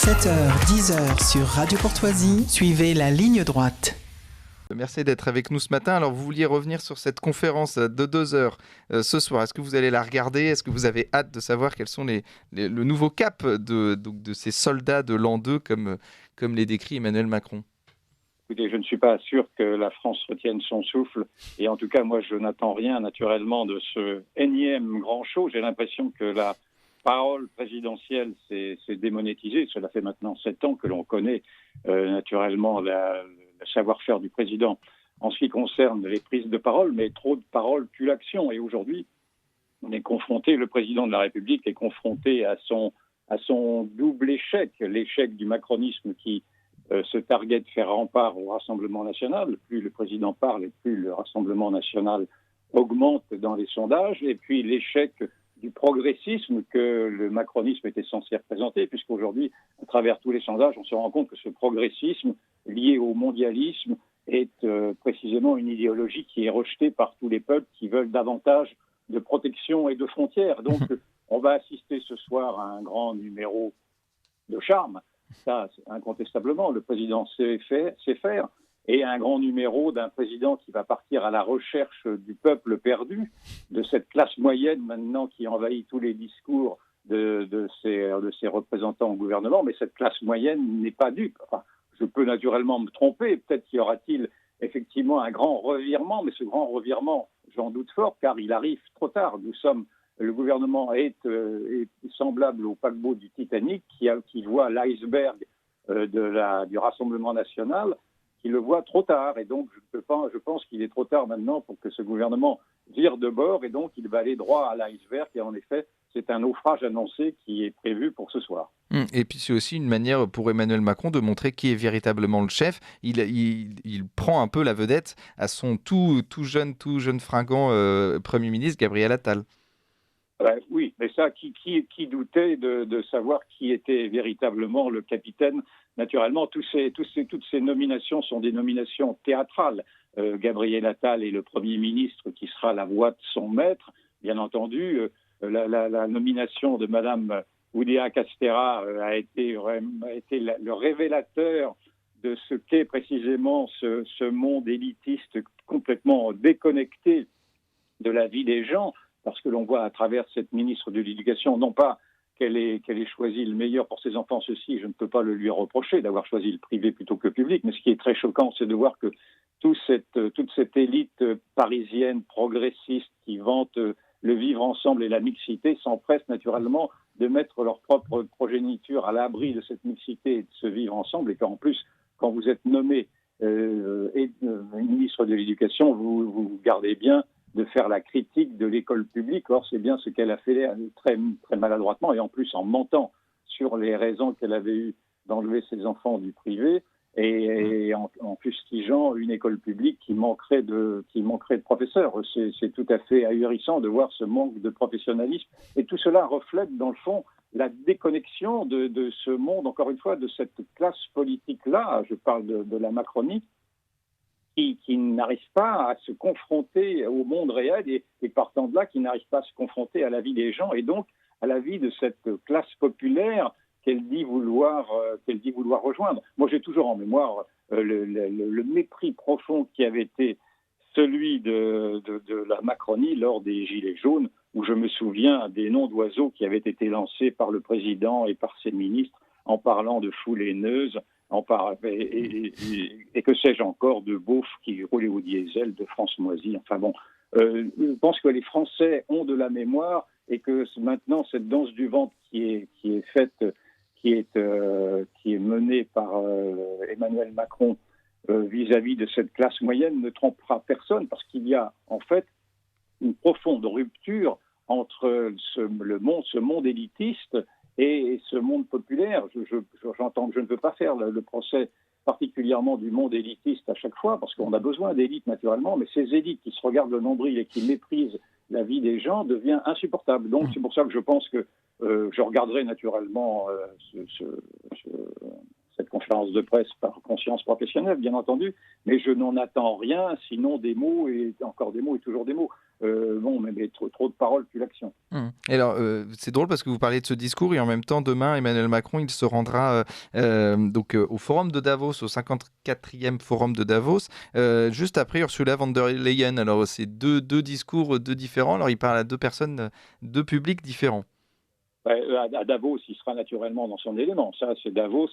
7h, 10h sur Radio Courtoisie, suivez la ligne droite. Merci d'être avec nous ce matin. Alors, vous vouliez revenir sur cette conférence de 2 heures ce soir. Est-ce que vous allez la regarder ? Est-ce que vous avez hâte de savoir quels sont le nouveau cap de ces soldats de l'an 2 comme les décrit Emmanuel Macron ? Écoutez, je ne suis pas sûr que la France retienne son souffle. Et en tout cas, moi, je n'attends rien naturellement de ce énième grand show. J'ai l'impression que la parole présidentielle s'est démonétisée. Cela fait maintenant 7 ans que l'on connaît naturellement le savoir-faire du président en ce qui concerne les prises de parole, mais trop de paroles tue l'action. Et aujourd'hui, on est confronté, le président de la République est confronté à son double échec, l'échec du macronisme qui se targuait de faire rempart au Rassemblement national. Plus le président parle et plus le Rassemblement national augmente dans les sondages. Et puis l'échec du progressisme que le macronisme était censé représenter, puisqu'aujourd'hui, à travers tous les sondages, on se rend compte que ce progressisme lié au mondialisme est précisément une idéologie qui est rejetée par tous les peuples qui veulent davantage de protection et de frontières. Donc, on va assister ce soir à un grand numéro de charme. Ça, incontestablement, le président sait faire. Et un grand numéro d'un président qui va partir à la recherche du peuple perdu, de cette classe moyenne maintenant qui envahit tous les discours de ses représentants au gouvernement. Mais cette classe moyenne n'est pas dupe. Enfin, je peux naturellement me tromper. Peut-être qu'il y aura-t-il effectivement un grand revirement, mais ce grand revirement, j'en doute fort, car il arrive trop tard. Le gouvernement est semblable au paquebot du Titanic qui voit l'iceberg du Rassemblement national, qui le voit trop tard. Et donc, je pense qu'il est trop tard maintenant pour que ce gouvernement vire de bord. Et donc, il va aller droit à l'iceberg. Et en effet, c'est un naufrage annoncé qui est prévu pour ce soir. Et puis, c'est aussi une manière pour Emmanuel Macron de montrer qui est véritablement le chef. Il prend un peu la vedette à son tout jeune fringant Premier ministre, Gabriel Attal. Oui, mais ça, qui doutait de savoir qui était véritablement le capitaine ? Naturellement, toutes ces nominations sont des nominations théâtrales. Gabriel Attal est le Premier ministre qui sera la voix de son maître. Bien entendu, la nomination de Madame Oudéa Castéra a été le révélateur de ce qu'est précisément ce monde élitiste complètement déconnecté de la vie des gens. Parce que l'on voit à travers cette ministre de l'Éducation, non pas qu'elle ait choisi le meilleur pour ses enfants, ceci, je ne peux pas le lui reprocher d'avoir choisi le privé plutôt que le public, mais ce qui est très choquant, c'est de voir que toute cette élite parisienne, progressiste, qui vante le vivre ensemble et la mixité, s'empresse naturellement de mettre leur propre progéniture à l'abri de cette mixité et de ce vivre ensemble, et qu'en plus, quand vous êtes nommé ministre de l'Éducation, vous gardez bien de faire la critique de l'école publique. Or, c'est bien ce qu'elle a fait très, très maladroitement, et en plus en mentant sur les raisons qu'elle avait eues d'enlever ses enfants du privé, et en fustigeant une école publique qui manquerait de professeurs. C'est tout à fait ahurissant de voir ce manque de professionnalisme. Et tout cela reflète, dans le fond, la déconnexion de ce monde, encore une fois, de cette classe politique-là. Je parle de la Macronie, qui n'arrive pas à se confronter au monde réel et partant de là, qui n'arrive pas à se confronter à la vie des gens et donc à la vie de cette classe populaire qu'elle dit vouloir rejoindre. Moi, j'ai toujours en mémoire le mépris profond qui avait été celui de la Macronie lors des Gilets jaunes, où je me souviens des noms d'oiseaux qui avaient été lancés par le président et par ses ministres en parlant de foule haineuse, et que sais-je encore, de beaufs qui roulaient au diesel, de France moisie. Enfin bon, je pense que les Français ont de la mémoire et que maintenant cette danse du ventre qui est faite, qui est menée par Emmanuel Macron vis-à-vis de cette classe moyenne ne trompera personne, parce qu'il y a en fait une profonde rupture entre ce monde élitiste et ce monde populaire. J'entends que je ne veux pas faire le procès particulièrement du monde élitiste à chaque fois, parce qu'on a besoin d'élites naturellement, mais ces élites qui se regardent le nombril et qui méprisent la vie des gens devient insupportable. Donc c'est pour ça que je pense que je regarderai naturellement cette conférence de presse par conscience professionnelle, bien entendu, mais je n'en attends rien, sinon des mots, et encore des mots et toujours des mots. mais trop de paroles, plus l'action. Et alors, c'est drôle parce que vous parlez de ce discours et en même temps, demain, Emmanuel Macron, il se rendra au Forum de Davos, au 54e Forum de Davos, juste après Ursula von der Leyen. Alors, c'est deux discours, deux différents. Alors, il parle à deux personnes, deux publics différents. À Davos, il sera naturellement dans son élément. Ça, c'est Davos.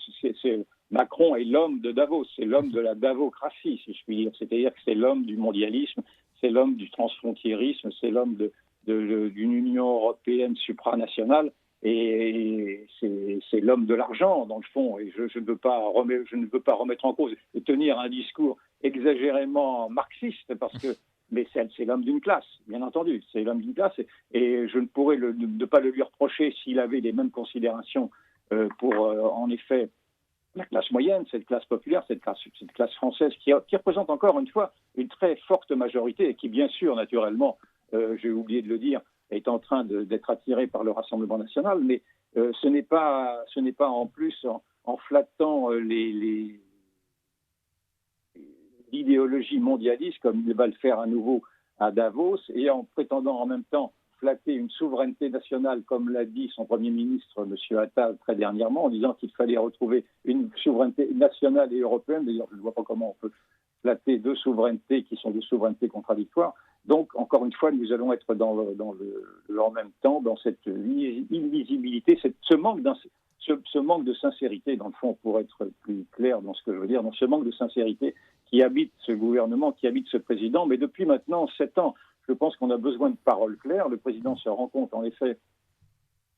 Macron est l'homme de Davos. C'est l'homme de la davocratie, si je puis dire. C'est-à-dire que c'est l'homme du mondialisme, c'est l'homme du transfrontiérisme, c'est l'homme d'une Union européenne supranationale. Et c'est l'homme de l'argent, dans le fond. Et je ne veux pas remettre en cause et tenir un discours exagérément marxiste, mais c'est l'homme d'une classe, bien entendu. C'est l'homme d'une classe. Et je ne pourrais ne pas le lui reprocher s'il avait les mêmes considérations pour, en effet, la classe moyenne, cette classe populaire, cette classe française qui représente encore une fois une très forte majorité et qui, bien sûr, naturellement, j'ai oublié de le dire, est en train d'être attirée par le Rassemblement national. Mais ce n'est pas en plus en flattant l'idéologie mondialiste, comme il va le faire à nouveau à Davos, et en prétendant en même temps flatter une souveraineté nationale, comme l'a dit son Premier ministre, M. Attal, très dernièrement, en disant qu'il fallait retrouver une souveraineté nationale et européenne. D'ailleurs, je ne vois pas comment on peut flatter deux souverainetés qui sont deux souverainetés contradictoires. Donc, encore une fois, nous allons être en même temps dans cette illisibilité, ce manque de sincérité, dans le fond, pour être plus clair dans ce que je veux dire, dans ce manque de sincérité qui habite ce gouvernement, qui habite ce président. Mais depuis maintenant 7 ans, je pense qu'on a besoin de paroles claires. Le président se rend compte, en effet,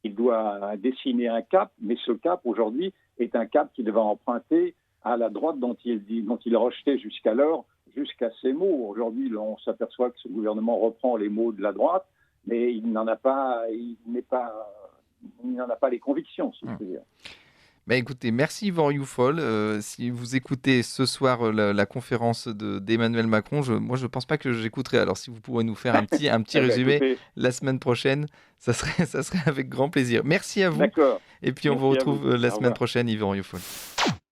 qu'il doit dessiner un cap, mais ce cap, aujourd'hui, est un cap qu'il va emprunter à la droite dont il rejetait jusqu'alors, jusqu'à ces mots. Aujourd'hui, on s'aperçoit que ce gouvernement reprend les mots de la droite, mais il n'en a pas les convictions, si je peux dire. Écoutez, merci Yvan Rioufol. Si vous écoutez ce soir la conférence d'Emmanuel Macron, moi je ne pense pas que j'écouterai. Alors si vous pourrez nous faire un petit résumé écoutez, la semaine prochaine, ça serait avec grand plaisir. Merci à vous. D'accord. Et puis on vous retrouve la semaine prochaine, Yvan Rioufol.